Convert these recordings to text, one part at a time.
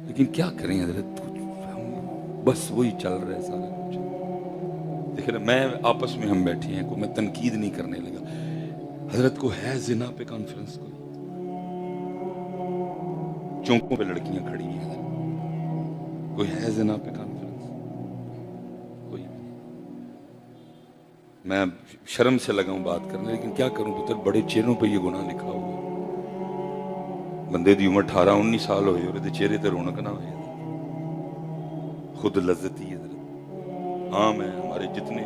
لیکن کیا کریں حضرت، بس وہی چل رہا ہے سارا کچھ. دیکھ رہے میں آپس میں ہم بیٹھے ہیں، کوئی میں تنقید نہیں کرنے لگا. حضرت کو ہے زنا پہ کانفرنس، کوئی چونکوں پہ لڑکیاں کھڑی ہیں حضرت، کوئی ہے زنا پہ کانفرنس؟ کوئی. میں شرم سے لگا ہوں بات کرنے، لیکن کیا کروں پتر، بڑے چہروں پہ یہ گناہ لکھا ہوا ہے. بندے دی عمر 18-19 سال ہوئے اور دے چہرے تے رونق نہ ہوئے. خود لذتی ہے حضرت. ہاں میں ہمارے جتنے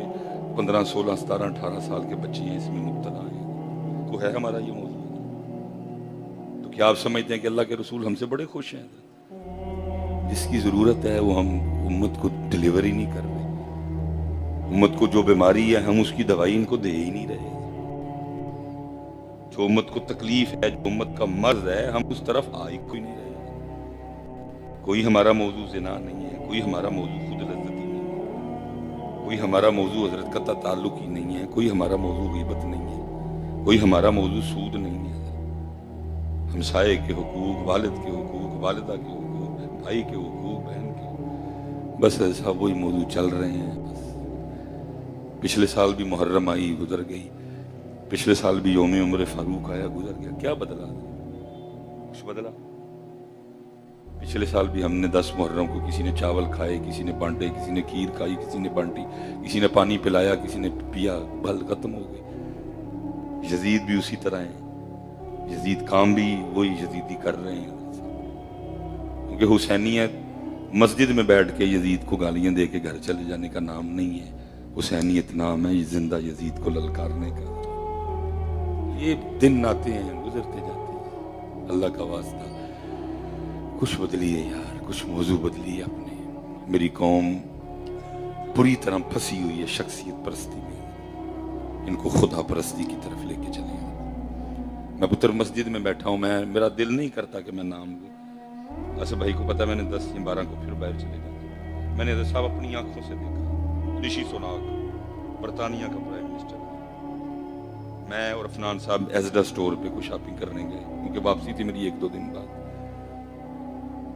15 16 17 18 سال کے بچے ہیں اس میں مبتلا ہیں. تو ہے ہمارا یہ موضوع. تو کیا آپ سمجھتے ہیں کہ اللہ کے رسول ہم سے بڑے خوش ہیں حضرت؟ جس کی ضرورت ہے وہ ہم امت کو ڈلیور ہی نہیں کر رہے. امت کو جو بیماری ہے ہم اس کی دوائی ان کو دے ہی نہیں رہے. جو امت کو تکلیف ہے، جو امت کا مرض ہے، ہم اس طرف آ ہی کوئی نہیں رہے. کوئی ہمارا موضوع زنا نہیں ہے، کوئی ہمارا موضوع خود لذتی نہیں ہے، کوئی ہمارا موضوع حضرت قطع تعلق ہی نہیں ہے، کوئی ہمارا موضوع غیبت نہیں ہے، کوئی ہمارا موضوع سود نہیں ہے. ہمسائے کے حقوق، والد کے حقوق، والدہ کے حقوق، بھائی کے حقوق، بہن کے حقوق، بس ایسا وہی موضوع چل رہے ہیں. بس پچھلے سال بھی محرم آئی گزر گئی، پچھلے سال بھی یوم عمر فاروق آیا گزر گیا. کیا بدلا؟ کچھ بدلا؟ پچھلے سال بھی ہم نے 10 محرم کو کسی نے چاول کھائے، کسی نے بانٹے، کسی نے کھیر کھائی، کسی نے بانٹی، کسی نے پانی پلایا، کسی نے پیا، بل ختم ہو گئی. یزید بھی اسی طرح ہیں، یزید کام بھی وہی یزیدی کر رہے ہیں. کیونکہ حسینیت مسجد میں بیٹھ کے یزید کو گالیاں دے کے گھر چلے جانے کا نام نہیں ہے. حسینیت نام ہے زندہ یزید کو للکارنے کا. یہ دن آتے ہیں گزرتے جاتے ہیں. اللہ کا واسطہ کچھ بدلیے یار، کچھ موضوع بدلیے اپنے. میری قوم بری طرح پھنسی ہوئی ہے شخصیت پرستی میں. ان کو خدا پرستی کی طرف لے کے چلیں. میں پتر مسجد میں بیٹھا ہوں، میرا دل نہیں کرتا کہ میں نام لوں. ایسے بھائی کو پتا میں نے 10 یا 12 کو پھر باہر چلے گا. میں نے حضرت صاحب اپنی آنکھوں سے دیکھا، رشی سوناک برطانیہ کا پرائم منسٹر. میں اور افنان صاحب ایزڈا سٹور پہ کوئی شاپنگ کرنے گئے کیونکہ واپسی تھی میری 1-2 دن بعد.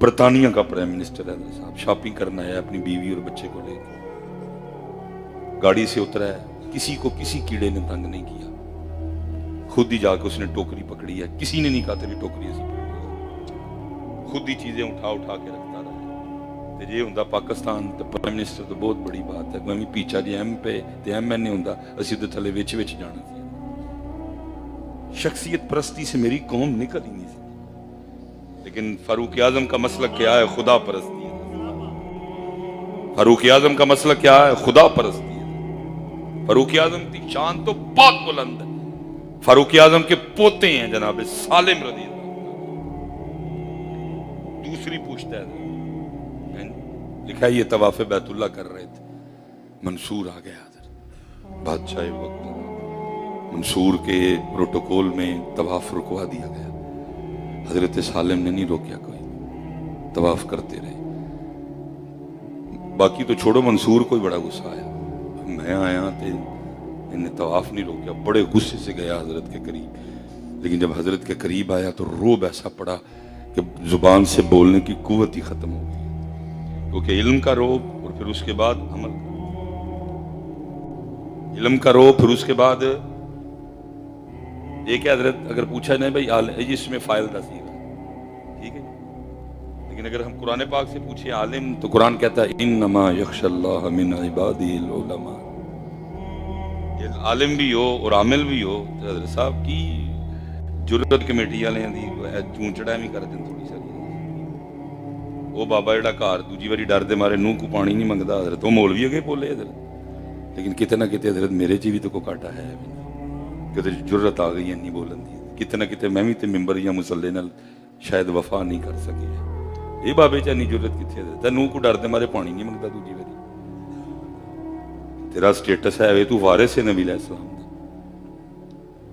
برطانیہ کا پرائم منسٹر ہے حضرت صاحب، شاپنگ کرنا ہے اپنی بیوی اور بچے کو لے کے. گاڑی سے اترا ہے، کسی کو کسی کیڑے نے تنگ نہیں کیا. خود ہی جا کے اس نے ٹوکری پکڑی ہے، کسی نے نہیں کہا تیری ٹوکری ایسی پکڑی. خود ہی چیزیں اٹھا کے رکھتا رہا. تے یہ ہوندا پاکستان تے پرائم منسٹر تو بہت بڑی بات ہے. میں پیچھا جی ایم پہ تے ایم این اے ہوندا اسی تے تھلے وچ جانا سی. شخصیت پرستی سے میری قوم نکل ہی نہیں سکتی. لیکن فاروق اعظم کا مسلک کیا ہے؟ خدا پرستی ہے. فاروق اعظم کا مسلک کیا ہے؟ خدا پرستی ہے. فاروق اعظم کی شان تو بہت بلند ہے. فاروق اعظم کے پوتے ہیں جناب سالم رضی اللہ. دوسری پوچھتا ہے، لکھا ہے یہ طواف بیت اللہ کر رہے تھے، منصور آ گیا حضرت بادشاہ وقت. منصور کے پروٹوکول میں طواف رکوا دیا گیا. حضرت سالم نے نہیں روکیا، کوئی طواف کرتے رہے. باقی تو چھوڑو، منصور کوئی بڑا غصہ آیا. میں آیا تے انہیں طواف نہیں روکیا، بڑے غصے سے گیا حضرت کے قریب. لیکن جب حضرت کے قریب آیا تو روب ایسا پڑا کہ زبان سے بولنے کی قوت ہی ختم ہو گئی. کیونکہ علم کا روب اور پھر اس کے بعد عمل کا. علم کا روب پھر اس کے بعد ایک ہے حضرت. اگر پوچھا نہیں بھائی اس میں فائل دا سی ٹھیک ہے، لیکن اگر ہم قرآن پاک سے پوچھیں عالم تو قرآن کہتا ہے انما یخشی اللہ من عبادہ العلماء. عالم بھی ہو اور عامل بھی ہو. حضرت صاحب کی جرت کمیٹی والے دی چونچڑا بھی کر دیں تھوڑی ساری. وہ بابا جڑا گھر دوجی واری ڈر دے مارے نوح کو پانی نہیں منگتا حضرت، وہ مولوی اگے بولے حضرت. لیکن کتے نہ کتے حضرت میرے چی بھی تو کوئی کاٹا ہے کہ جرت آ گئی ہے نہیں بولن دی. کتے نہ کتے میں بھی تے ممبر یا مسلے نال شاید وفا نہیں کر سکے. یہ بابے چا نہیں جرت کتنے حضرت؟ نوح کو ڈر دے مارے پانی نہیں منگتا دوجی واری. تیرا سٹیٹس ہے تو وارث ہے نبی علیہ السلام دا.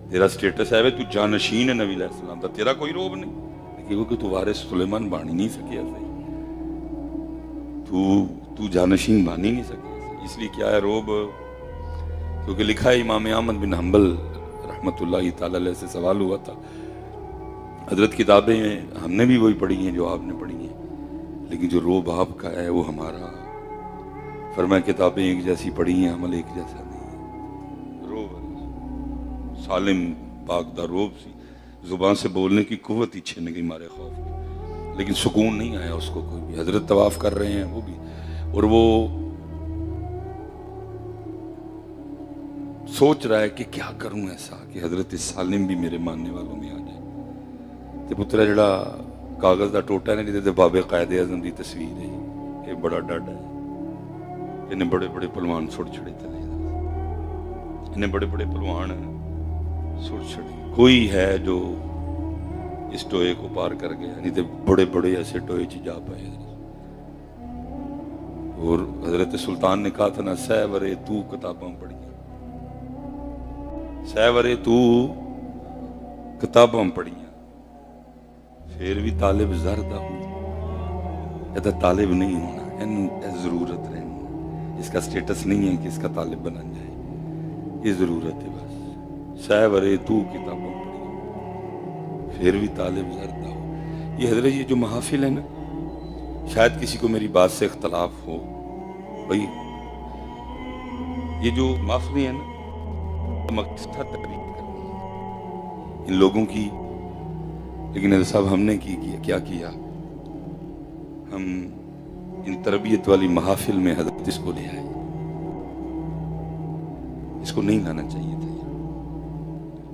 تیرا سٹیٹس ہے تو جانشین ہے نبی علیہ السلام دا. تیرا کوئی روب نہیں کیونکہ تو وارث سلیمان بانی نہیں سکیا صحیح. تو جانشین بانی نہیں سکیا. اس لیے کیا ہے روب؟ کیونکہ لکھا ہے امام احمد بن حنبل رحمۃ اللہ تعالی علیہ سے سوال ہوا تھا. حضرت کتابیں ہم نے بھی وہی پڑھی ہیں جو آپ نے پڑھی ہیں. لیکن جو روب آپ کا ہے وہ ہمارا. فرمایا کتابیں ایک جیسی پڑھی ہیں، عمل ایک جیسا نہیں ہے. روب سالم پاک دا روب سی، زبان سے بولنے کی قوت ہی چھن گئی مارے خوف کی، لیکن سکون نہیں آیا اس کو کوئی بھی. حضرت طواف کر رہے ہیں وہ بھی، اور وہ سوچ رہا ہے کہ کیا کروں ایسا کہ حضرت سالم بھی میرے ماننے والوں میں آ جائے. تے پترا جڑا کاغذ دا ٹوٹا ہے نا جہدے تے بابے قائد اعظم دی تصویر ہے، یہ بڑا ڈڈ ہے. انہیں بڑے بڑے پلوان سڑ چھڑے تلے، انہیں بڑے بڑے پلوان سڑ چھڑے. کوئی ہے جو اس ٹوئے کو پار کر گیا، نہیں تے بڑے بڑے ایسے ٹوئے چ جا پائے. اور حضرت سلطان نے کہا تھا نا، سہورے تو کتاباں پڑھیاں، سہورے تو کتاباں پڑھیاں، پھر بھی طالب زردہ ہوں. یہ طالب نہیں ہونا، یہ ضرورت رہنی، اس کا سٹیٹس نہیں ہے کہ اس کا طالب بنا جائے، یہ ضرورت ہے بس. سہورے تو کتاباں پڑھیاں، پھر بھی طالب زردہ ہو. یہ حضرت یہ جو محافل ہے نا، شاید کسی کو میری بات سے اختلاف ہو بھائی، یہ جو محفلیں ہیں نا مقصد تھا تقریر کرنی ان لوگوں کی، لیکن حضرت صاحب ہم نے کیا کیا، ہم ان تربیت والی محافل میں حضرت اس کو لے آئے. اس کو نہیں لانا چاہیے تھا.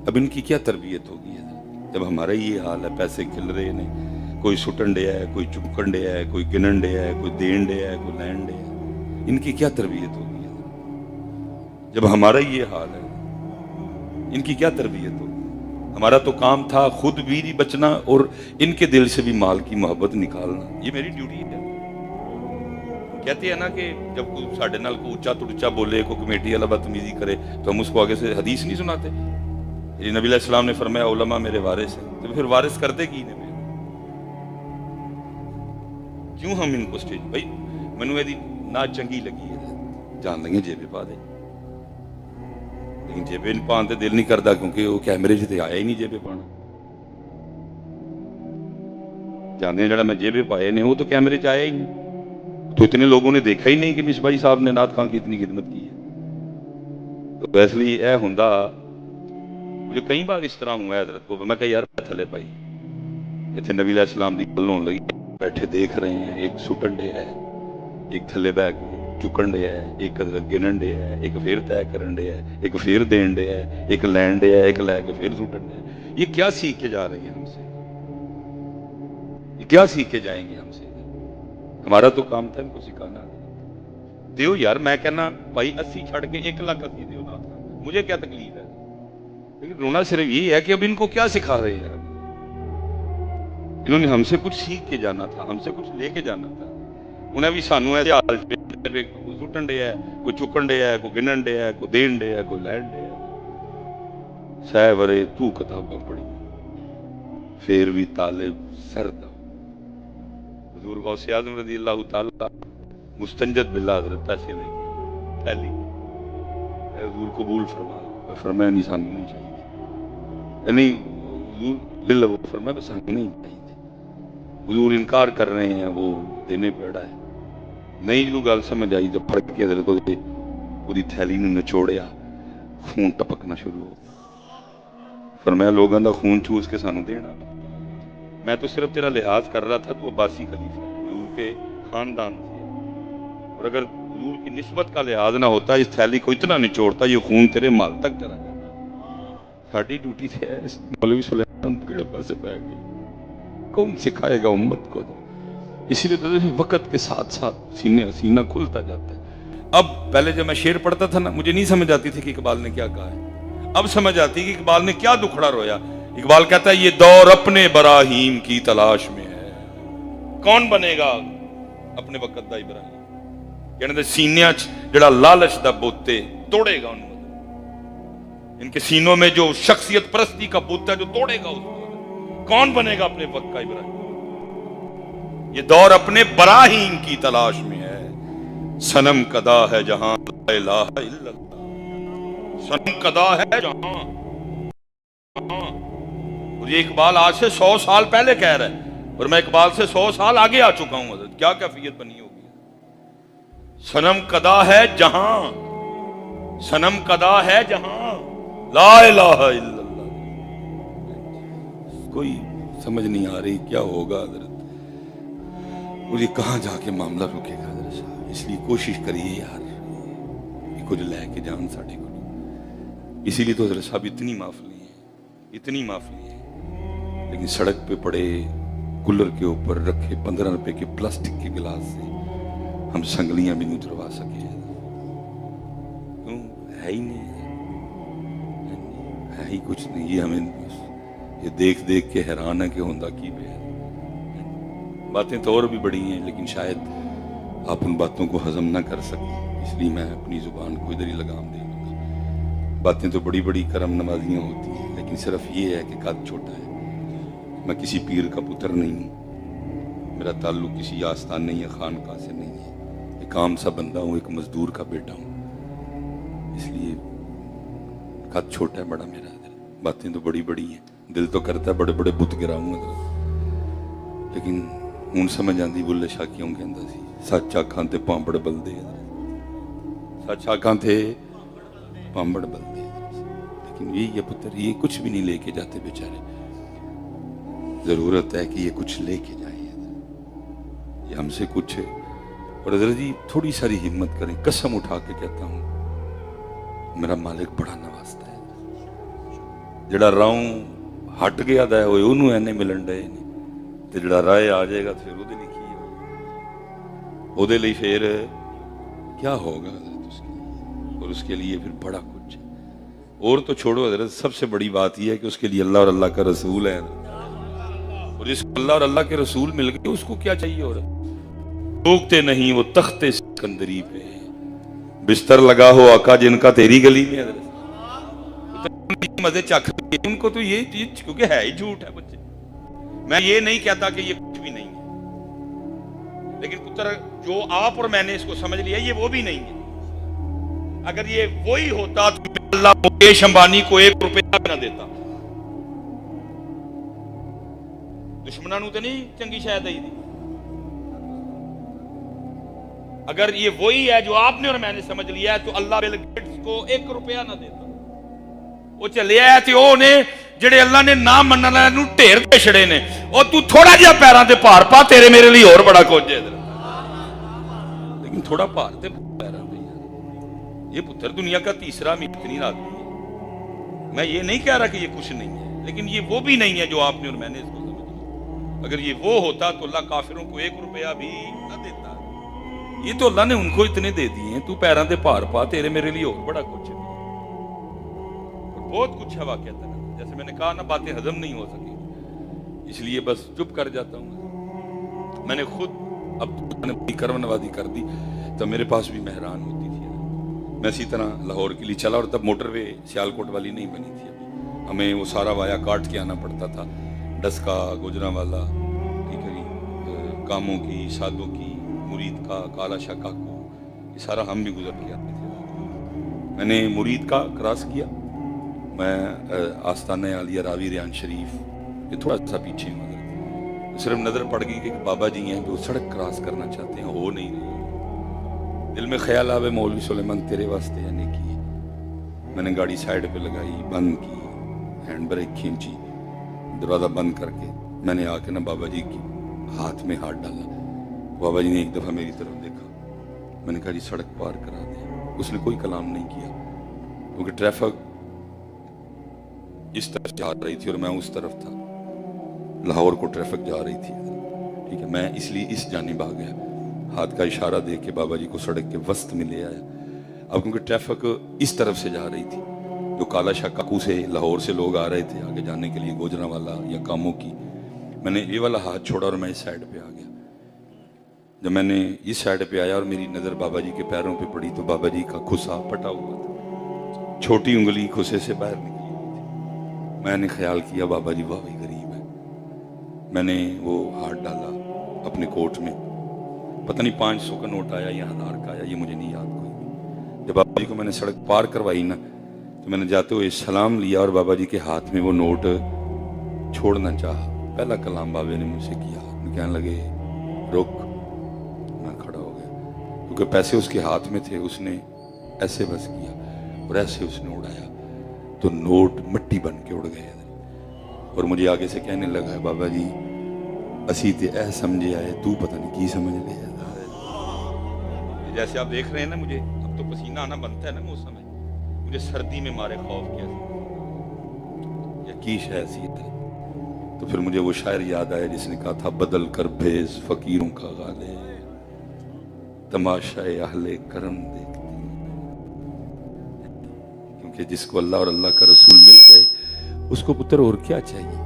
اب ان کی کیا تربیت ہوگی جب ہمارا یہ حال ہے؟ پیسے کھل رہے ہیں، کوئی سٹن ڈیا ہے، کوئی چمکن ڈیا ہے، کوئی گنن ڈیا ہے، کوئی دین ڈیا ہے، کوئی لین ڈیا ہے. ان کی کیا تربیت ہوگی جب ہمارا یہ حال ہے؟ ان کی کیا تربیت ہوگی؟ ہمارا تو کام تھا خود بھی نہیں بچنا اور ان کے دل سے بھی مال کی محبت نکالنا. یہ میری ڈیوٹی ہے. کہتے ہیں نا کہ جب کوئی ساڑھے نال کو اچھا تو اچھا بولے، کوئی کمیٹی والا بدتمیزی کرے تو ہم اس کو آگے سے حدیث نہیں سناتے. یہ نبی علیہ السلام نے فرمایا علماء میرے وارث ہیں، تو پھر وارث کرتے کی نے کیوں ہم ان کو سٹیج بھائی منو یہ نہ چنگی لگی ہے جان لگے جیبے پا دے، لیکن جیبے پان تے دل نہیں کرتا کیونکہ وہ کیمرے سے آیا ہی نہیں جیبے پانا. جانے جڑا میں جیبے پائے نے وہ تو کیمرے چ آیا ہی نہیں، تو اتنے لوگوں نے دیکھا ہی نہیں کہ مصباحی صاحب نے نعت خان کی اتنی خدمت کی ہے. تو اس لیے اے ہوندا مجھے کئی بار اس طرح ہوا ہے حضرت کو، میں کہا یار تھلے پائی اتنے نبی علیہ السلام دی گل ہون لگی، بیٹھے دیکھ رہے ہیں، ایک سٹن ڈے ہے، ایک تھلے بیگ چکن ڈے ہے، ایک حضرت گنن ڈے ہے، ایک پھر طے کرن ڈے ہے، ایک پھر دین ڈے ہے، ایک لین ڈے ہے، ایک لے کے پھر سٹن ڈے ہے. یہ کیا سیکھ کے جا رہی ہیں ہم سے؟ یہ کیا سیکھ کے جائیں گے ہم سے؟ ہمارا تو کام تھا ان کو سکھانا. دیو یار، میں کہنا بھائی 80 چھڑ کے 1 لاکھ 80 دیو نا، مجھے کیا تکلیف ہے؟ لیکن رونا صرف یہ ہے کہ اب ان کو کیا سکھا رہے ہیں؟ انہوں نے ہم سے کچھ سیکھ کے جانا تھا، ہم سے کچھ لے کے جانا تھا. انہیں بھی سانو ایسے حال کوئی سٹن ڈے ہے، کوئی چکن ڈے ہے، کوئی گنن ڈے ہے، کوئی دین ڈے ہے، کوئی لین ڈے ہے. سہورے تو کتاباں پڑھی پھر بھی طالب سرد. حضور غوث اعظم رضی اللہ تعالیٰ مستنجد باللہ حضرت پیسے لے گئے پہلی حضور قبول فرما، فرمایا نہیں سانو نہیں چاہیے، یعنی حضور دل وہ فرمایا بس سانو نہیں چاہیے. حضور انکار کر رہے ہیں، وہ دینے پڑا ہے. نہیں جو گل سمجھ آئی جب پڑھ کے حضرت وہی تھیلی نے نچوڑیا، خون ٹپکنا شروع ہو گیا. فرمایا لوگوں دا خون چوس کے سانو دینا، میں تو صرف تیرا لحاظ کر رہا تھا، تو عباسی خلیفہ حضور کے خاندان سے، اور اگر حضور کی نسبت کا لحاظ نہ ہوتا اس تھیلی کو اتنا نچوڑتا، یہ خون تیرے مال تک چلا جاتا. ساڈی ڈیوٹی سے ہے مولوی سلیمان کیڑے پاسے پہ گئی، کون سکھائے گا امت کو؟ اسی لیے تو وقت کے ساتھ ساتھ سینہ کھلتا جاتا ہے. اب پہلے جب میں شعر پڑھتا تھا نا، مجھے نہیں سمجھ آتی تھی کہ اقبال نے کیا کہا ہے. اب سمجھ آتی کہ اقبال نے کیا دکھڑا رویا. اقبال کہتا ہے یہ دور اپنے براہیم کی تلاش میں ہے، کون بنے گا اپنے وقت دا ابراہیم؟ یعنی سینیاں جڑا لالچ دا بوتے توڑے گا ان کے سینوں میں جو شخصیت پرستی کا بت ہے جو توڑے گا اس کو، کون بنے گا اپنے وقت کا ابراہیم؟ یہ دور اپنے براہیم کی تلاش میں ہے، صنم کدا ہے جہاں لا الہ الا اللہ، صنم کدا ہے جہاں. اور یہ اقبال آج سے 100 سال پہلے کہہ رہا ہے، اور میں اقبال سے 100 سال آگے آ چکا ہوں حضرت. کیا کیفیت بنی ہوگی. صنم کدا ہے جہاں، صنم کدا ہے جہاں، لا الہ الا اللہ. کوئی سمجھ نہیں آ رہی کیا ہوگا حضرت، مجھے کہاں جا کے معاملہ رکے گا حضرت صاحب. اس لیے کوشش کریے یار کہ کچھ لے کے جان ساڑھے کو. اسی لیے تو حضرت صاحب اتنی محفلیں ہیں، اتنی محفلیں ہیں، لیکن سڑک پہ پڑے کولر کے اوپر رکھے 15 روپے کے پلاسٹک کے گلاس سے ہم سنگلیاں بھی نہیں اتروا سکے. کیوں؟ ہے ہی نہیں، ہے ہی کچھ نہیں. یہ ہمیں یہ دیکھ دیکھ کے حیران ہے کہ ہوندہ کی بے. باتیں تو اور بھی بڑی ہیں لیکن شاید آپ ان باتوں کو ہضم نہ کر سکیں، اس لیے میں اپنی زبان کو ادھر ہی لگام دے دوں گا. باتیں تو بڑی بڑی کرم نوازیاں ہوتی ہیں لیکن صرف یہ ہے کہ قد چھوٹا ہے. میں کسی پیر کا پتر نہیں ہوں، میرا تعلق کسی آستان نہیں ہے، خانقاہ سے نہیں ہے. ایک عام سا بندہ ہوں، ایک مزدور کا بیٹا ہوں، اس لیے قد چھوٹا ہے بڑا میرا. باتیں تو بڑی بڑی ہیں، دل تو کرتا ہے بڑے بڑے بت گراؤں لیکن ہوں سمجھ آندی بلے شاہ کیوں کہندا سی سچ آکھاں تے پامبڑ بلدے. سچ آکھاں تے پامبڑ بلدے. لیکن یہ پتر یہ کچھ بھی نہیں لے کے جاتے بیچارے. ضرورت ہے کہ یہ کچھ لے کے جائیں، یہ ہم سے کچھ ہے. اور حضرت جی تھوڑی ساری ہمت کریں، قسم اٹھا کے کہتا ہوں میرا مالک بڑا نوازتا ہے. جڑا راؤں ہٹ گیا دا ہے وہ انہوں اینے ملن ڈے نے، تے جڑا رائے آ جائے گا پھر وہ دے لئی پھر کیا ہوگا حضرت اس کے لیے. اور اس کے لیے پھر بڑا کچھ ہے. اور تو چھوڑو حضرت، سب سے بڑی بات یہ ہے کہ اس کے لیے اللہ اور اللہ کا رسول ہے. اور جس کو اللہ اور اللہ کے رسول مل گئے اس کو کیا چاہیے. اور روکتے نہیں وہ تخت سکندری پہ بستر لگا ہو آقا جن کا تیری گلی میں. حضرت مزے چکھ ان کو تو یہ چیز کیونکہ ہے ہی جھوٹ ہے بچے. میں یہ نہیں کہتا کہ یہ کچھ بھی نہیں ہے، لیکن پتر جو آپ اور میں نے اس کو سمجھ لیا یہ وہ بھی نہیں ہے. اگر یہ وہی ہوتا تو اللہ مکیش امبانی کو 1 روپیہ نہ دیتا. دشمنوں تو نہیں چنگی شاید آئی دی. اگر یہ وہی ہے جو آپ نے اور میں نے سمجھ لیا ہے تو اللہ بل گیٹس کو 1 روپیہ نہ دیتا. وہ چلے آیا تے وہ نے جڑے اللہ نے نہ مننے والے نوں ڈھیر تے چھڑے نے، اور تو تھوڑا جہا پیراں تے بھار پا، تیرے میرے لیے اور بڑا کچھ ہے. لیکن تھوڑا بھار تے پیراں تے یار. یہ پتر دنیا کا تیسرا مترین آدمی ہے. میں یہ نہیں کہہ رہا کہ یہ کچھ نہیں ہے، لیکن یہ وہ بھی نہیں ہے جو آپ نے اور میں نے اس کو سمجھ. اگر یہ وہ ہوتا تو اللہ کافروں کو 1 روپیہ بھی نہ دیتا. یہ تو اللہ نے ان کو اتنے دے دیے ہیں، تو پیراں تے بھار پا، تیرے میرے لیے اور بڑا کچھ ہے. بہت کچھ ہے واقعہ تھا. جیسے میں نے کہا نا باتیں ہضم نہیں ہو سکی، اس لیے بس چپ کر جاتا ہوں. میں نے خود اب کرم نوازی کر دی تو میرے پاس بھی مہران ہوتی تھی. میں اسی طرح لاہور کے لیے چلا، اور تب موٹر وے سیالکوٹ والی نہیں بنی تھی ابھی. ہمیں وہ سارا وایا کاٹ کے آنا پڑتا تھا. ڈسکا، گوجرانوالا، ٹھیک ہے جی، کاموں کی، سادوں کی، مرید کا، کالا شاہ کاکو، یہ سارا ہم بھی گزر کے آتے تھے. میں نے مرید کا کراس کیا. میں آستانہ عالیہ راوی ریان شریف یہ تھوڑا سا پیچھے ہوں. صرف نظر پڑ گئی کہ بابا جی ہیں جو سڑک کراس کرنا چاہتے ہیں، ہو نہیں رہی. دل میں خیال آوے مولوی سلیمان تیرے واسطے ہے نیکی. میں نے گاڑی سائیڈ پہ لگائی، بند کی، ہینڈ بریک کھینچی، دروازہ بند کر کے میں نے آ کے نا بابا جی کی ہاتھ میں ہاتھ ڈالا. بابا جی نے ایک دفعہ میری طرف دیکھا. میں نے کہا جی سڑک پار کرا دیں. اس نے کوئی کلام نہیں کیا کیونکہ ٹریفک اس طرف جا رہی تھی اور میں اس طرف تھا. لاہور کو ٹریفک جا رہی تھی، ٹھیک ہے. میں اس لیے اس جانب آ گیا، ہاتھ کا اشارہ دے کے بابا جی کو سڑک کے وسط میں لے آیا. اب کیونکہ ٹریفک اس طرف سے جا رہی تھی، جو کالا شاہ کاکو سے لاہور سے لوگ آ رہے تھے آگے جانے کے لیے گوجرانوالا یا کاموں کی، میں نے یہ والا ہاتھ چھوڑا اور میں اس سائڈ پہ آ گیا. جب میں نے اس سائڈ پہ آیا اور میری نظر بابا جی کے پیروں پہ پڑی تو بابا جی کا کھسا پٹا ہوا تھا، چھوٹی انگلی کھسے سے باہر نکلی. میں نے خیال کیا بابا جی واہ غریب ہے. میں نے وہ ہاتھ ڈالا اپنے کوٹ میں. پتہ نہیں 500 کا نوٹ آیا یا 1000 کا آیا، یہ مجھے نہیں یاد کوئی. جب بابا جی کو میں نے سڑک پار کروائی نا تو میں نے جاتے ہوئے سلام لیا اور بابا جی کے ہاتھ میں وہ نوٹ چھوڑنا چاہا. پہلا کلام بابے نے مجھ سے کیا کہنے لگے رک. میں کھڑا ہو گیا کیونکہ پیسے اس کے ہاتھ میں تھے. اس نے ایسے بس کیا اور ایسے اس نے اڑایا تو نوٹ مٹی بن کے اڑ گئے. اور مجھے آگے سے کہنے لگا بابا جی اسی تے اے سمجھے آئے تو پتہ نہیں کی سمجھ لیا. جیسے آپ دیکھ رہے ہیں نا, مجھے اب تو پسینہ آنا بنتا ہے نا موسم ہے, مجھے سردی میں مارے خوف کیا یا کی شے ایسی ہے. تو پھر مجھے وہ شاعر یاد آیا جس نے کہا تھا بدل کر بھیس فقیروں کا غالے تماشائے اہل کرم دیکھتے ہیں. کیونکہ جس کو اللہ اور اللہ کا رسول مل گئے اس کو پتر اور کیا چاہیے.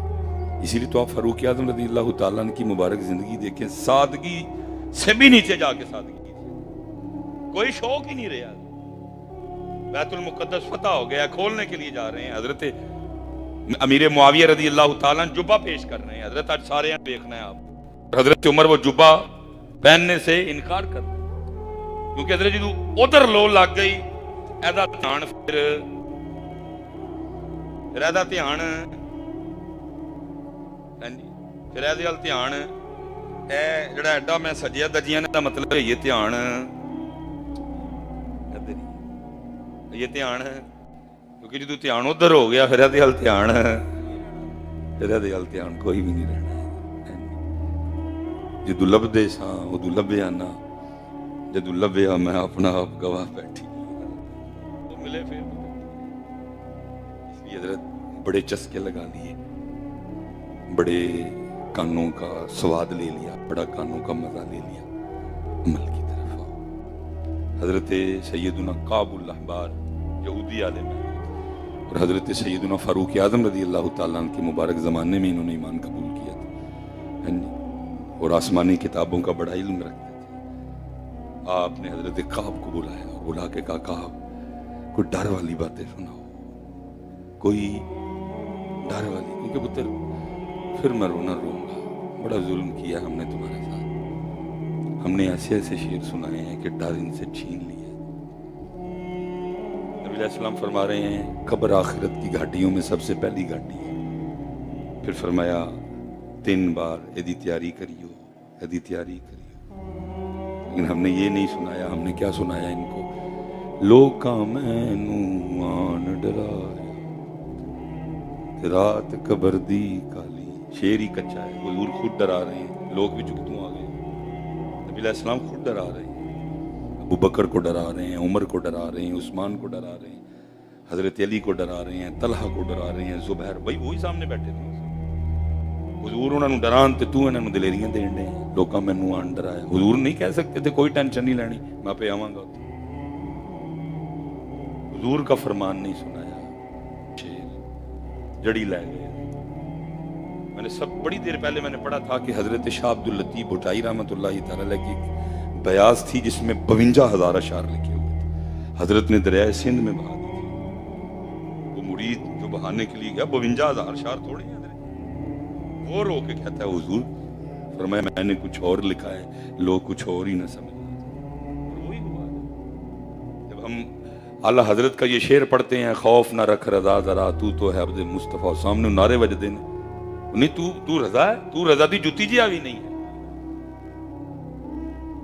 اسی لیے تو آپ فاروق اعظم رضی اللہ تعالیٰ عنہ کی مبارک زندگی دیکھیں, سادگی سے بھی نیچے جا کے سادگی تھی, کوئی شوق ہی نہیں رہا. بیت المقدس فتح ہو گیا, کھولنے کے لیے جا رہے ہیں, حضرت امیر معاویہ رضی اللہ تعالیٰ عنہ جبہ پیش کر رہے ہیں. حضرت آج سارے یہاں دیکھنا ہے آپ, حضرت عمر وہ جبہ پہننے سے انکار کر رہے ہیں کیونکہ حضرت جدو ادھر لو لگ گئی ایدہ دھیان پھر ایدہ دھیان پھر ایدہ دھیان اے جڑا ایڈا میں سجیا دجیاں نے دا مطلب ہے یہ دھیان یہ دھیان کیونکہ جدو دھیان ادھر ہو گیا پھر ایدہ دھیان پھر ایدہ دھیان کوئی بھی نہیں رہنا. جدو لب دے ساں ادو لبیا نا, جدو لبیا میں اپنا آپ گواہ بیٹھی تو ملے پھر. اس لیے حضرت بڑے چسکے لگا لیے, بڑے کانوں کا سواد لے لیا, بڑا کانوں کا مزہ لے لیا, عمل کی طرف آؤ. حضرت سیدنا کعب الاحبار یہودی عالم ہے اور حضرت سیدنا فاروق اعظم رضی اللہ تعالیٰ عنہ کے مبارک زمانے میں انہوں نے ایمان قبول کیا تھا اور آسمانی کتابوں کا بڑا علم رکھتے تھے. آپ نے حضرت کعب کو بلایا اور بلا کے کہا کعب کوئی ڈر والی باتیں سناؤ, کوئی ڈر والی, کیونکہ پتر پھر میں رونا روں گا, بڑا ظلم کیا ہم نے تمہارے ساتھ, ہم نے ایسے ایسے شعر سنائے ہیں کہ ڈر ان سے چھین لیا. نبی علیہ السلام فرما رہے ہیں قبر آخرت کی گھاٹیوں میں سب سے پہلی گھاٹی ہے. پھر فرمایا 3 بار ایدی تیاری کریو, ایدی تیاری کریو. لیکن ہم نے یہ نہیں سنایا, ہم نے کیا سنایا ان کو, لوکاں مینوں آن ڈرایا رات قبر دی کالی. شیر ہی کچا ہے, حضور خود ڈرا رہے ہیں, لوگ بھی چکتوں آ گئے. نبی علیہ السلام خود ڈرا رہے ہیں, ابو بکر کو ڈرا رہے ہیں, عمر کو ڈرا رہے ہیں, عثمان کو ڈرا رہے ہیں, حضرت علی کو ڈرا رہے ہیں, طلحہ کو ڈرا رہے ہیں, زبیر بھائی وہی سامنے بیٹھے تھے. حضور انہوں نے ڈران تے تو انہوں نے دلیریاں دین دے, لوکاں مینوں آن ڈرایا. حضور نہیں کہہ سکتے تھے کوئی ٹینشن نہیں لینی, میں پہ آواں گا. حضور کا فرمان نہیں سنایا, جڑی لے گئے. میں نے سب بڑی دیر پہلے میں نے پڑھا تھا کہ حضرت شاہ عبد اللطیف بھٹائی رحمۃ اللہ تعالی کی ایک بیاض تھی جس میں 52,000 اشعار لکھے ہوئے تھے, حضرت نے دریائے سندھ میں بہا دی تھی. وہ مرید جو بہانے کے لیے گیا 52,000 اشعار تھوڑے ہیں, وہ رو کے کہتا ہے حضور فرمایا میں نے کچھ اور لکھا ہے, لوگ کچھ اور ہی نہ سمجھ. وہی ہوا جب ہم اعلیٰ حضرت کا یہ شعر پڑھتے ہیں, خوف نہ رکھ رضا ذرا تو ہے عبد مصطفیٰ, سامنے نعرے وجدے نے نہیں تو رضا ہے, تو رضا دی جوتی جی آوی نہیں ہے,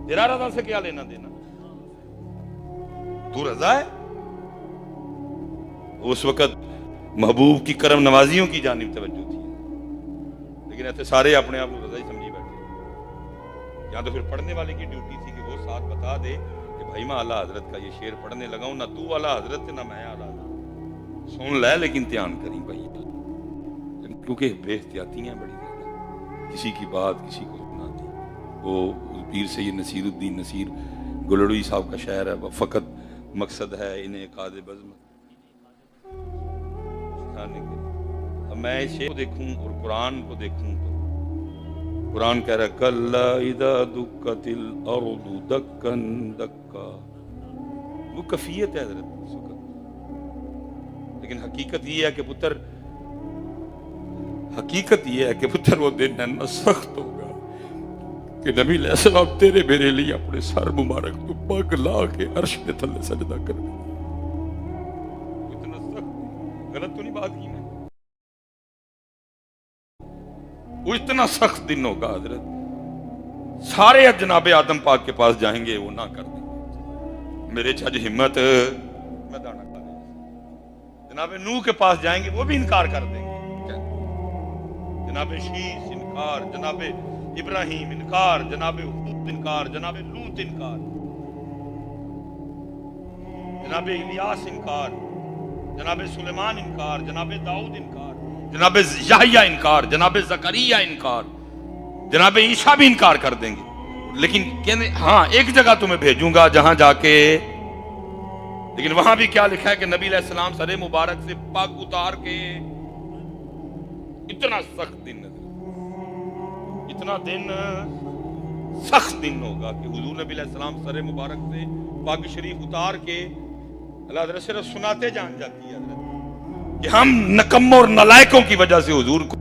تیرا رضا سے کیا لینا دینا, تو رضا ہے. اس وقت محبوب کی کرم نوازیوں کی جانب توجہ تھی, لیکن ایسے سارے اپنے آپ کو رضا ہی سمجھی بیٹھے. یا تو پھر پڑھنے والے کی ڈیوٹی تھی کہ وہ ساتھ بتا دے کہ بھائی میں اعلیٰ حضرت کا یہ شعر پڑھنے لگا ہوں, نہ تو اعلیٰ حضرت نہ میں اعلیٰ حضرت, سن لے لیکن دھیان کریں بھائی, کیونکہ بے احتیاطیاں بڑی زیادہ, کسی کی بات کسی کو سنا دی. وہ پیر سید نصیر الدین نصیر گلڑوی صاحب کا شعر ہے, فقط مقصد ہے انہیں قاد بزم. اب میں اس شعر کو دیکھوں اور قرآن کو دیکھوں تو قرآن کہہ رہا ہے کلا اذا دکت الارض دکن دکا. وہ کفیت ہے حضرت اس وقت, لیکن حقیقت یہ ہے کہ پتر, حقیقت یہ ہے کہ پتر وہ دن اتنا سخت ہوگا کہ نبی علیہ السلام تیرے میرے لیے اپنے سر مبارک تو پگ لا کے عرش کے تھلے سجدہ کر دیں. اتنا سخت, غلط تو نہیں بات کی میں, وہ اتنا سخت دن ہوگا حضرت سارے جناب آدم پاک کے پاس جائیں گے، وہ نہ کر دیں گے، میرے چھج ہمت میں دانا کھا لیں گے۔ جناب نوح کے پاس جائیں گے، وہ بھی انکار کر دیں گے، جناب شیس انکار، جناب ابراہیم انکار، جناب ہود انکار، جناب لوط انکار، جناب الیاس انکار، جناب سلیمان انکار، جناب داؤد انکار، جناب یحییٰ انکار، جناب زکریا انکار، جناب عیسیٰ بھی انکار کر دیں گے۔ لیکن کہنے ہاں ایک جگہ تمہیں بھیجوں گا جہاں جا کے، لیکن وہاں بھی کیا لکھا ہے کہ نبی علیہ السلام سر مبارک سے پگ اتار کے، اتنا سخت دن، اتنا دن سخت دن ہوگا کہ حضور نبی علیہ السلام سر مبارک سے پگ شریف اتار کے اللہ حضرت صرف سناتے جان جاتی ہے حضرت کہ ہم نکموں اور نلائکوں کی وجہ سے حضور کو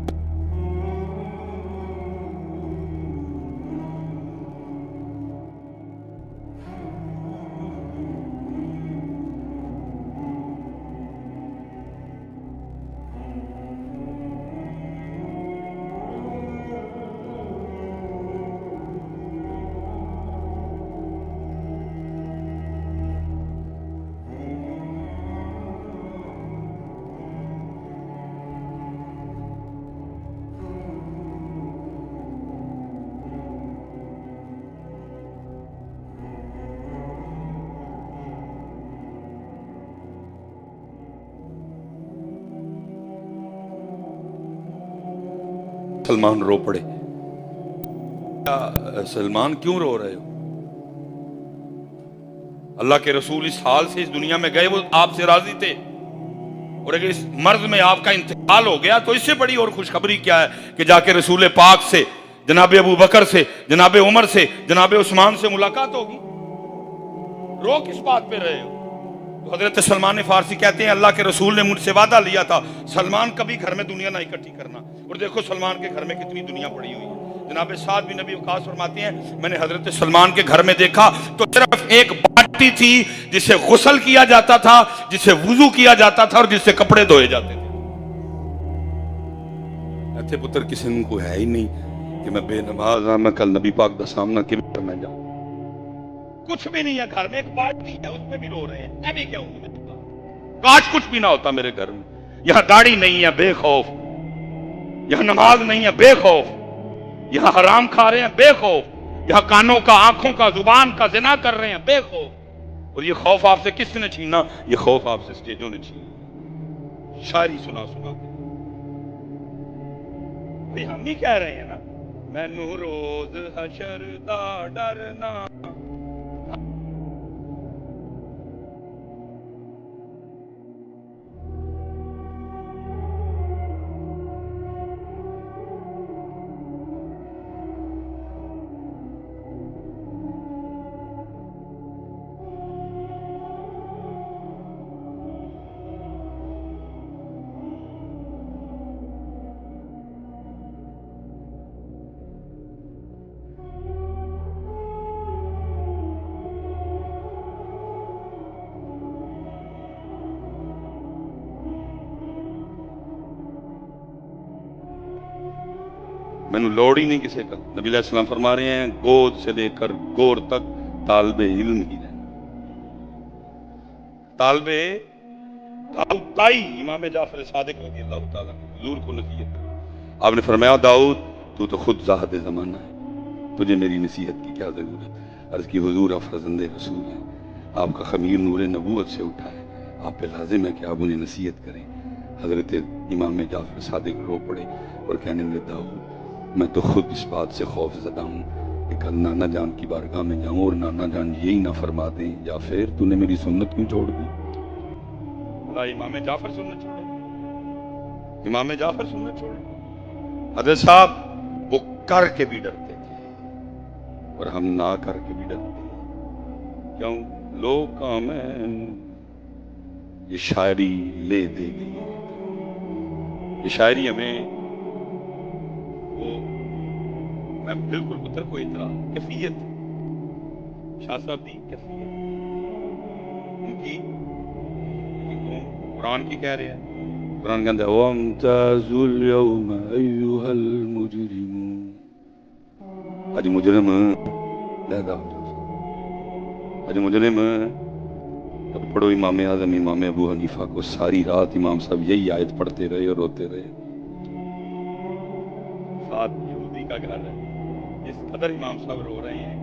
سلمان رو پڑے۔ سلمان کیوں رو رہے ہو؟ اللہ کے رسول اس حال سے اس دنیا میں گئے، وہ آپ سے راضی تھے، اور اگر اس مرض میں آپ کا انتقال ہو گیا تو اس سے بڑی اور خوشخبری کیا ہے کہ جا کے رسول پاک سے، جناب ابو بکر سے، جناب عمر سے، جناب عثمان سے ملاقات ہوگی۔ رو کس بات پہ رہے ہو؟ تو حضرت سلمان فارسی کہتے ہیں اللہ کے رسول نے مجھ سے وعدہ لیا تھا سلمان کبھی گھر میں دنیا نہ اکٹھی کرنا، اور دیکھو سلمان کے گھر میں کتنی دنیا پڑی ہوئی ہے۔ جناب سعد بن نبی وقاص فرماتے ہیں میں نے حضرت سلمان کے گھر میں دیکھا تو صرف ایک باٹی تھی جسے غسل کیا جاتا تھا، جسے وضو کیا جاتا تھا، اور جس سے کپڑے دھوئے جاتے تھے۔ ایتھے پتر کسی کو ہے ہی نہیں کہ میں بے نماز ہاں، میں کل نبی پاک دا سامنا کیوں کرنا جاؤں؟ کچھ بھی نہیں ہے گھر میں، ایک باٹی ہے اس میں بھی رو رہے ہیں، میں بھی کیا ہوں؟ کاش کچھ بھی نہ ہوتا میرے گھر میں۔ یہاں داڑھی نہیں ہے بے خوف، یہاں نماز نہیں ہے بے خوف، یہاں حرام کھا رہے ہیں بے خوف، یہاں کانوں کا، آنکھوں کا، زبان کا زنا کر رہے ہیں بے خوف۔ اور یہ خوف آپ سے کس نے چھینا؟ یہ خوف آپ سے اسٹیجوں نے چھینا، شاعری سنا سنا کے۔ بھئی ہم ہی کہہ رہے ہیں نا، میں نو روز حشر دا ڈرنا۔ میں نے لوڑ ہی نہیں کسی کا۔ نبی علیہ السلام فرما رہے ہیں گود سے لے کر گور تک طالب علم ہی رہنا۔ طالب داؤد تائی امام جعفر صادق رضی اللہ تعالیٰ حضور کو نصیحت، آپ نے فرمایا داؤد تو خود زاہد زمانہ ہے، تجھے میری نصیحت کی کیا ضرورت؟ عرض کی حضور آپ فرزند رسول ہیں، آپ کا خمیر نور نبوت سے اٹھا ہے، آپ پہ لازم ہے کہ آپ انہیں نصیحت کریں۔ حضرت امام جعفر صادق رو پڑے اور کہنے لگے داؤد میں تو خود اس بات سے خوف زدہ ہوں کہ کل نانا جان کی بارگاہ میں جاؤں اور نانا جان یہی نہ فرما دیں یا پھر تو نے میری سنت کیوں چھوڑ دی؟ اللہ امام جعفر سنت چھوڑے، امام جعفر سنت چھوڑے۔ حضرت صاحب وہ کر کے بھی ڈرتے تھے اور ہم نہ کر کے بھی ڈرتے ہیں۔ کیوں؟ لوگ کام ہے یہ شاعری لے دے گئی، یہ شاعری ہمیں میں بالکل پتر کو اترا کیفیت شاہ صاحب دی کیفیت ان کی قرآن کی کہہ رہے ہیں، قرآن کہتا ہے وَامْتَازُوا الْيَوْمَ أَيُّهَا الْمُجْرِمُونَ اج مجرم لیدا اج مجرم پڑھو امام اعظم امام ابو حنیفہ کو ساری رات امام صاحب یہی آیت پڑھتے رہے اور روتے رہے. ساتھ یہودی کا گھر ہے. اس قدر امام صاحب رو رہے ہیں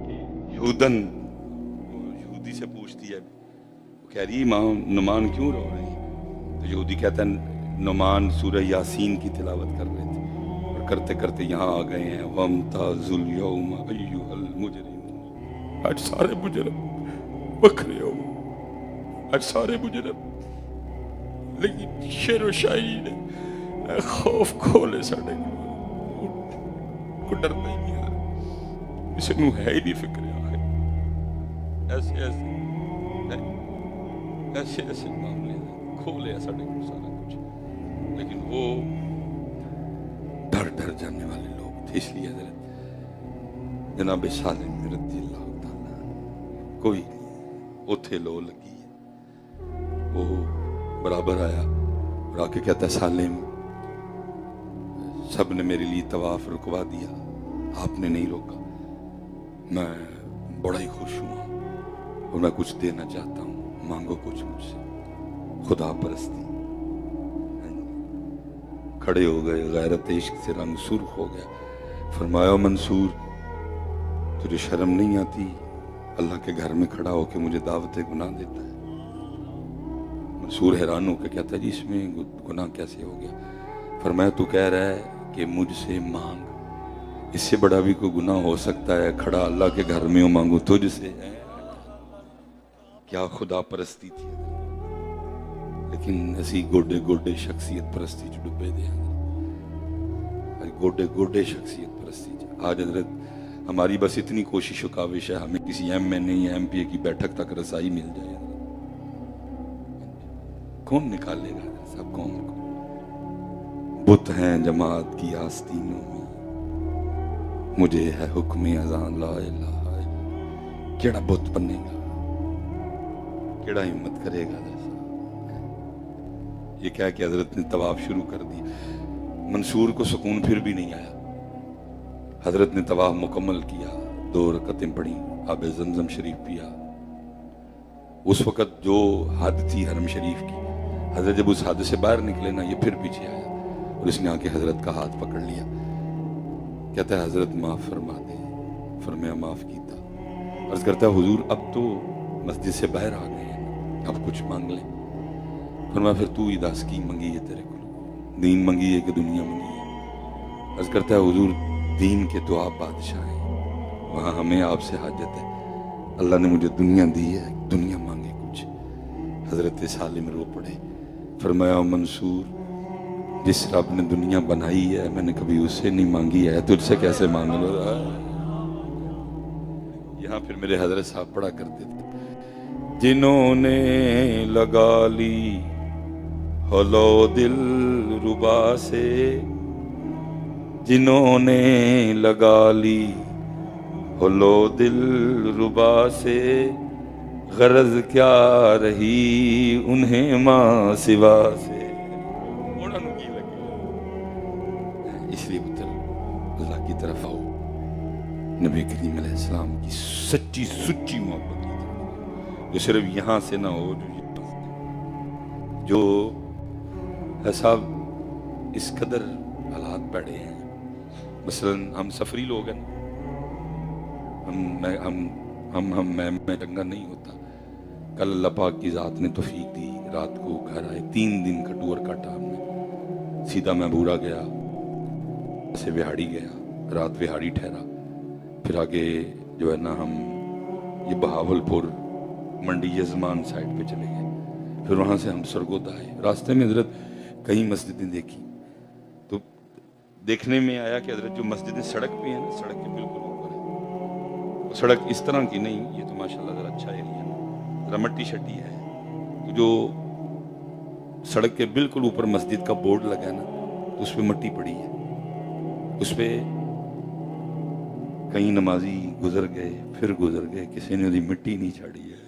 کہ یہودی سے پوچھتی ہے, وہ کہہ رہی امام نعمان کیوں رو رہے ہیں؟ تو یہودی کہتا ہے نعمان سورہ یاسین کی تلاوت کر رہے تھے اور کرتے کرتے یہاں آ گئے ہیں وَامْتَازُوا الْيَوْمَ أَيُّهَا الْمُجْرِمُونَ. آج سارے مجرم بکھرے ہو, آج سارے مجرم. لیکن شعر و شاعری نے خوف کھولے ساڑے کو ڈرنا ہی نہیں آ اسے نو ہے ہی نہیں فکر آخر. ایسے معاملے کھولے ساڑے کو سارا کچھ. لیکن وہ ڈر جانے والے لوگ تھے. اس لیے حضرت جناب سالم رضی اللہ تعالیٰ کوئی نہیں اتھے لو لگی ہے. وہ برابر آیا اور آ کے کہتا ہے سالم سب نے میرے لیے طواف رکوا دیا, آپ نے نہیں روکا. میں بڑا ہی خوش ہوں اور میں کچھ دینا چاہتا ہوں, مانگو کچھ مجھ سے. خدا پرستی کھڑے ہو گئے, غیرت عشق سے رنگ سرخ ہو گیا. فرمایا منصور تجھے شرم نہیں آتی اللہ کے گھر میں کھڑا ہو کے مجھے دعوت گناہ دیتا ہے؟ منصور حیران ہو کے کہتا ہے جی اس میں گناہ کیسے ہو گیا؟ فرمایا تو کہہ رہا ہے کہ مجھ سے مانگ, اس سے بڑا بھی کوئی گناہ ہو سکتا ہے؟ کھڑا اللہ کے گھر میں ہو مانگو تجھ سے. کیا خدا پرستی تھی. لیکن اسی گوڈے گوڈے شخصیت پرستی چ ڈبے دے گوڈے گوڈے شخصیت پرستی. آج حضرت ہماری بس اتنی کوشش و کاوش ہے ہمیں کسی ایم این اے یا ایم پی اے کی بیٹھک تک رسائی مل جائے. کون نکالے گا سب قوم کو؟ بت ہیں جماعت کی آستینوں میں, مجھے ہے حکم اذان لا الہ الا اللہ. کیڑا بت بنے گا, کیڑا ہمت کرے گا؟ یہ کہہ کہ حضرت نے طواف شروع کر دی. منصور کو سکون پھر بھی نہیں آیا. حضرت نے طواف مکمل کیا, 2 رکعتیں پڑھی, آب زمزم شریف پیا. اس وقت جو حد تھی حرم شریف کی, حضرت جب اس حد سے باہر نکلے نا یہ پھر پیچھے آیا اور اس نے آ کے حضرت کا ہاتھ پکڑ لیا. کہتا ہے حضرت معاف فرما دے. فرمایا معاف کیتا. عرض کرتا ہے حضور اب تو مسجد سے باہر آ گئے ہیں, اب کچھ مانگ لیں. فرمایا پھر تو ہی دس کی منگی ہے تیرے کو, دین منگی ہے کہ دنیا منگی ہے؟ عرض کرتا ہے حضور دین کے تو آپ بادشاہ ہیں, وہاں ہمیں آپ سے حاجت ہے. اللہ نے مجھے دنیا دی ہے, دنیا مانگے کچھ. حضرت سالم رو پڑے. فرمایا منصور جس رب نے دنیا بنائی ہے میں نے کبھی اس سے نہیں مانگی ہے, تجھ سے کیسے مانگ لو؟ یہاں پھر میرے حضرت صاحب پڑھا کرتے تھے جنہوں نے لگا لی ہلو دل ربا سے, جنہوں نے لگا لی ہلو دل ربا سے, غرض کیا رہی انہیں ماں سوا سے. اس لیے پتر اللہ کی طرف آؤ, نبی کریم علیہ السلام کی سچی سچی محبت کی طرف, جو صرف یہاں سے نہ ہو, جو ہے صاحب اس قدر حالات پڑے ہیں. مثلا ہم سفری لوگ ہیں, میں چنگا نہیں ہوتا. کل اللہ پاک کی ذات نے توفیق دی, رات کو گھر آئے, 3 دن کا ٹور کاٹا ہم نے. سیدھا میں بورا گیا, سے وہاڑی گیا, رات وہاڑی ٹھہرا, پھر آگے جو ہے نا ہم یہ بہاول پور منڈی یزمان سائڈ پہ چلے گئے. پھر وہاں سے ہم سرگودا آئے. راستے میں حضرت کئی مسجدیں دیکھی تو دیکھنے میں آیا کہ حضرت جو مسجدیں سڑک پہ ہیں نا, سڑک کے بالکل اوپر ہے. سڑک اس طرح کی نہیں, یہ تو ماشاءاللہ ذرا اچھا ایریا ہے, ذرا مٹی شٹی ہے. تو جو سڑک کے بالکل اوپر مسجد کا بورڈ لگا ہے نا, تو اس پہ مٹی پڑی ہے. اس پہ کئی نمازی گزر گئے, پھر گزر گئے, کسی نے مٹی نہیں چھاڑی ہے.